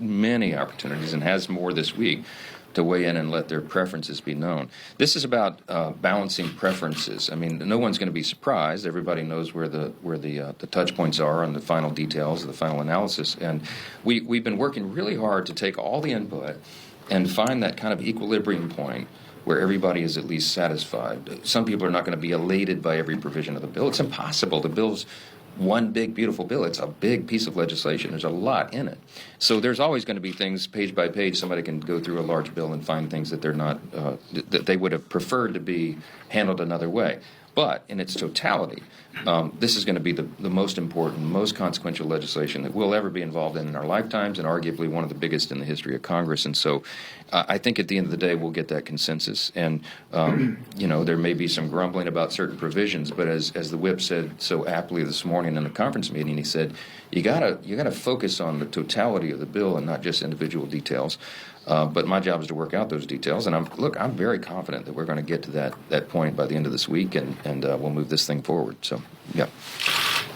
many opportunities and has more this week to weigh in and let their preferences be known. This is about balancing preferences. I mean, no one's going to be surprised. Everybody knows where the touch points are on the final details of the final analysis. And we've been working really hard to take all the input and find that kind of equilibrium point where everybody is at least satisfied. Some people are not going to be elated by every provision of the bill. It's impossible. The bill's one big, beautiful bill. It's a big piece of legislation. There's a lot in it. So there's always going to be things, page by page, somebody can go through a large bill and find things that they're not, that they would have preferred to be handled another way. But in its totality, this is going to be the most important, most consequential legislation that we'll ever be involved in our lifetimes, and arguably one of the biggest in the history of Congress. And so I think at the end of the day, we'll get that consensus. And, there may be some grumbling about certain provisions, but as the whip said so aptly this morning in the conference meeting, he said, you gotta focus on the totality of the bill and not just individual details. But my job is to work out those details, and I'm very confident that we're going to get to that point by the end of this week, and we'll move this thing forward. So, yeah.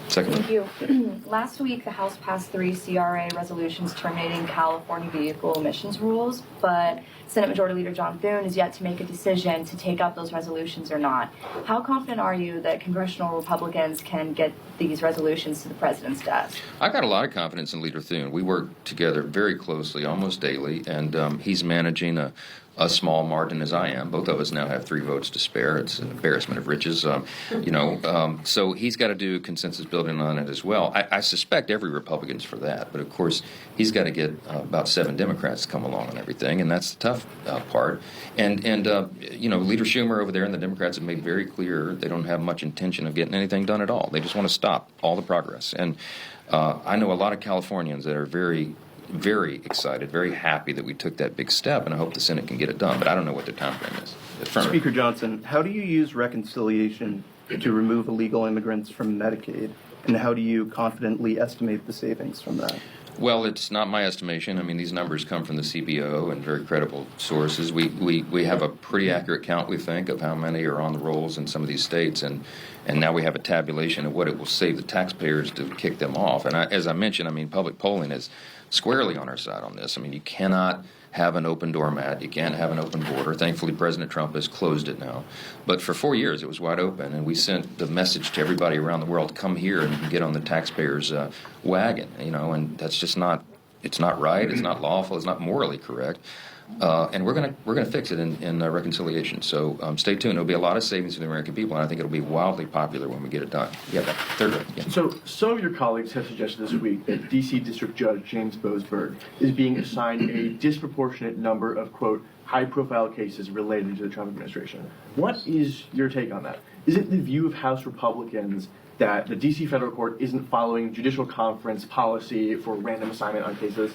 Second. Thank you. Last week, the House passed 3 CRA resolutions terminating California vehicle emissions rules, but Senate Majority Leader John Thune is yet to make a decision to take up those resolutions or not. How confident are you that congressional Republicans can get these resolutions to the president's desk? I've got a lot of confidence in Leader Thune. We work together very closely, almost daily, and he's managing a small margin as I am. Both of us now have 3 votes to spare. It's an embarrassment of riches, so he's got to do consensus building on it as well. I suspect every Republican's for that, but of course he's got to get about 7 Democrats to come along on everything, and that's the tough part. And Leader Schumer over there and the Democrats have made very clear they don't have much intention of getting anything done at all. They just want to stop all the progress. And I know a lot of Californians that are very, very excited, very happy that we took that big step, and I hope the Senate can get it done, but I don't know what the time frame is. Speaker Johnson, how do you use reconciliation to remove illegal immigrants from Medicaid, and how do you confidently estimate the savings from that? Well, it's not my estimation. I mean, these numbers come from the CBO and very credible sources. We have a pretty accurate count, we think, of how many are on the rolls in some of these states, and now we have a tabulation of what it will save the taxpayers to kick them off. And as I mentioned, I mean, public polling is squarely on our side on this. I mean, you cannot have an open doormat. You can't have an open border. Thankfully, President Trump has closed it now. But for 4 years, it was wide open, and we sent the message to everybody around the world, come here and get on the taxpayers' wagon, and that's just not, it's not right, it's not lawful, it's not morally correct. And we're gonna fix it in reconciliation. So stay tuned. There'll be a lot of savings for the American people, and I think it'll be wildly popular when we get it done. Yeah, third one. Yeah. So some of your colleagues have suggested this week that D.C. District Judge James Boasberg is being assigned a disproportionate number of, quote, high-profile cases related to the Trump administration. What is your take on that? Is it the view of House Republicans that the D.C. federal court isn't following judicial conference policy for random assignment on cases?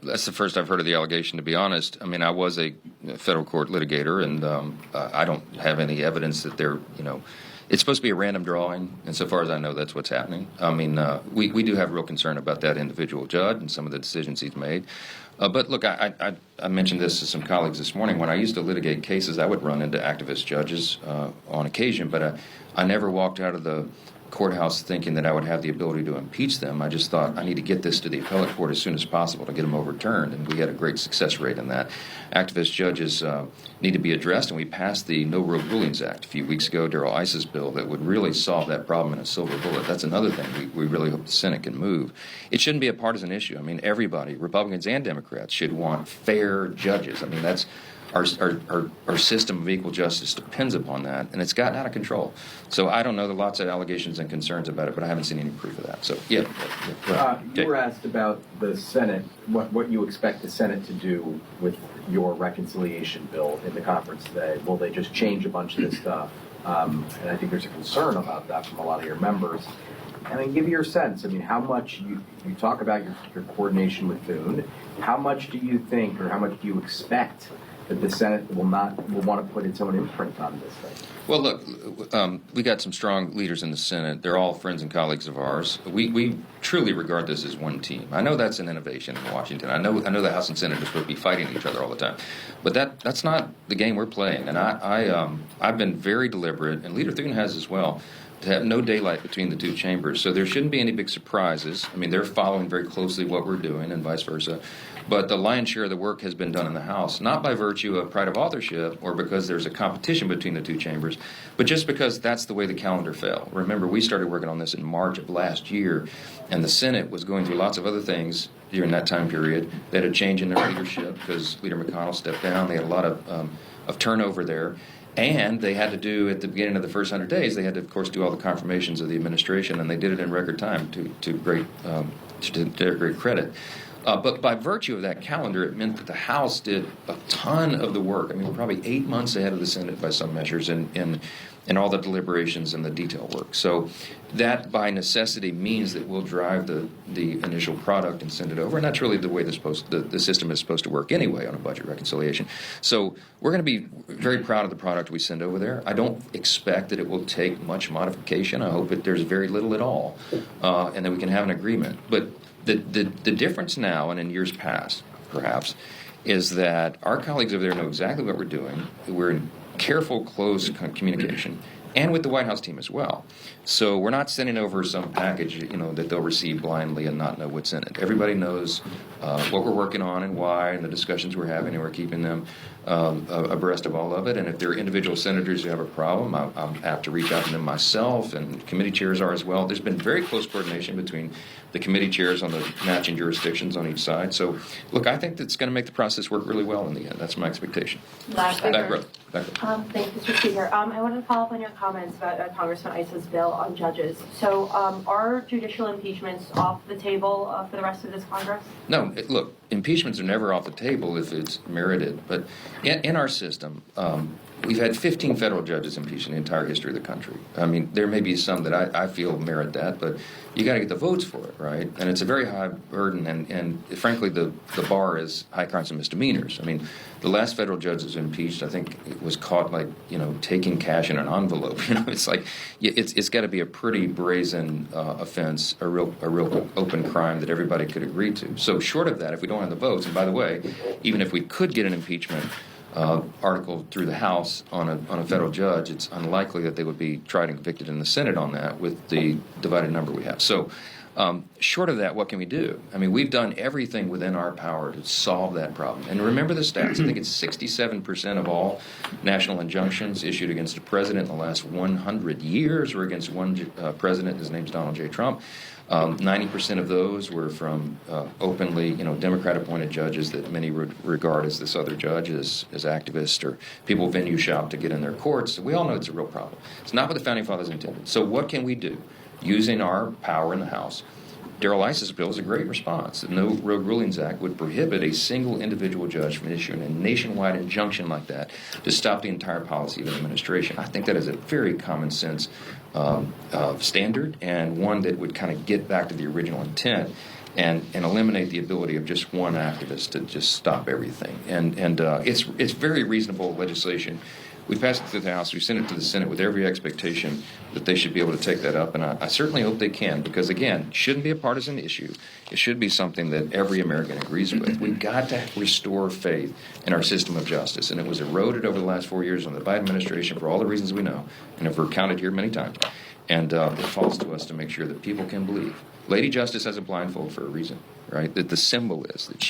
That's the first I've heard of the allegation, to be honest. I mean, I was a federal court litigator, and I don't have any evidence that they're, it's supposed to be a random drawing, and so far as I know, that's what's happening. I mean, we do have real concern about that individual judge and some of the decisions he's made. But look, I mentioned this to some colleagues this morning. When I used to litigate cases, I would run into activist judges on occasion, but I never walked out of the courthouse thinking that I would have the ability to impeach them. I just thought I need to get this to the appellate court as soon as possible to get them overturned, and we had a great success rate in that. Activist judges need to be addressed, and we passed the No Rogue Rulings Act a few weeks ago, Darrell Iss's bill, that would really solve that problem in a silver bullet. That's another thing we really hope the Senate can move. It shouldn't be a partisan issue. I mean, everybody, Republicans and Democrats, should want fair judges. I mean, that's our system of equal justice depends upon that, and it's gotten out of control. So I don't know. There are lots of allegations and concerns about it, but I haven't seen any proof of that. So, yeah. You were asked about the Senate, what you expect the Senate to do with your reconciliation bill in the conference today. Will they just change a bunch of this stuff? And I think there's a concern about that from a lot of your members. And then give your sense. I mean, how much you talk about your coordination with Thune. How much do you think, or how much do you expect that the Senate will want to put its own imprint on this thing? Well, look, we got some strong leaders in the Senate. They're all friends and colleagues of ours. We truly regard this as one team. I know that's an innovation in Washington. I know the House and Senate are supposed to be fighting each other all the time, but that's not the game we're playing. And I've been very deliberate, and Leader Thune has as well, to have no daylight between the two chambers. So there shouldn't be any big surprises. I mean, they're following very closely what we're doing and vice versa. But the lion's share of the work has been done in the House, not by virtue of pride of authorship or because there's a competition between the two chambers, but just because that's the way the calendar fell. Remember, we started working on this in March of last year, and the Senate was going through lots of other things during that time period. They had a change in their leadership because Leader McConnell stepped down. They had a lot of turnover there. And they had to do, at the beginning of the first 100 days, they had to, of course, do all the confirmations of the administration, and they did it in record time to their great credit. But by virtue of that calendar, it meant that the House did a ton of the work. I mean, we're probably 8 months ahead of the Senate by some measures in all the deliberations and the detail work. So that, by necessity, means that we'll drive the initial product and send it over. And that's really the way the system is supposed to work anyway on a budget reconciliation. So we're going to be very proud of the product we send over there. I don't expect that it will take much modification. I hope that there's very little at all, and that we can have an agreement. But the difference now and in years past, perhaps, is that our colleagues over there know exactly what we're doing. We're in careful, close communication, and with the White House team as well. So we're not sending over some package, that they'll receive blindly and not know what's in it. Everybody knows what we're working on and why, and the discussions we're having, and we're keeping them abreast of all of it. And if there are individual senators who have a problem, I'm apt to reach out to them myself, and committee chairs are as well. There's been very close coordination between the committee chairs on the matching jurisdictions on each side. So, look, I think that's going to make the process work really well in the end. That's my expectation. Last Back row. Thank you, Mr. Speaker. I wanted to follow up on your comments about Congressman Issa's bill on judges. So are judicial impeachments off the table for the rest of this Congress? No, look, impeachments are never off the table if it's merited. But in our system, we've had 15 federal judges impeached in the entire history of the country. I mean, there may be some that I feel merit that, but you got to get the votes for it, right? And it's a very high burden, and frankly, the bar is high crimes and misdemeanors. I mean, the last federal judge that was impeached, I think, was caught taking cash in an envelope. It's like it's got to be a pretty brazen offense, a real open crime that everybody could agree to. So short of that, if we don't have the votes, and by the way, even if we could get an impeachment article through the House on a federal judge, it's unlikely that they would be tried and convicted in the Senate on that with the divided number we have. So short of that, what can we do? I mean, we've done everything within our power to solve that problem. And remember the stats. I think it's 67% of all national injunctions issued against a president in the last 100 years were against one president. His name's Donald J. Trump. 90% of those were from openly, Democrat-appointed judges that many would regard as this other judge as activists or people venue shop to get in their courts. We all know it's a real problem. It's not what the Founding Fathers intended. So what can we do? Using our power in the House, Darrell Issa's bill is a great response. The No Rogue Rulings Act would prohibit a single individual judge from issuing a nationwide injunction like that to stop the entire policy of an administration. I think that is a very common sense standard, and one that would kind of get back to the original intent and eliminate the ability of just one activist to just stop everything. And it's very reasonable legislation. We passed it through the House. We sent it to the Senate with every expectation that they should be able to take that up. And I certainly hope they can, because, again, it shouldn't be a partisan issue. It should be something that every American agrees with. We've got to restore faith in our system of justice. And it was eroded over the last 4 years under the Biden administration for all the reasons we know, and have recounted here many times. And it falls to us to make sure that people can believe. Lady Justice has a blindfold for a reason, right? That the symbol is that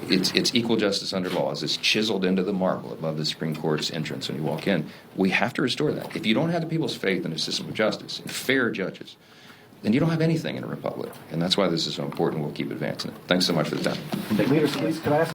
it's equal justice under law. It's chiseled into the marble above the Supreme Court's entrance when you walk in. We have to restore that. If you don't have the people's faith in a system of justice and fair judges, then you don't have anything in a republic. And that's why this is so important. We'll keep advancing it. Thanks so much for the time. Leaders, please, could I ask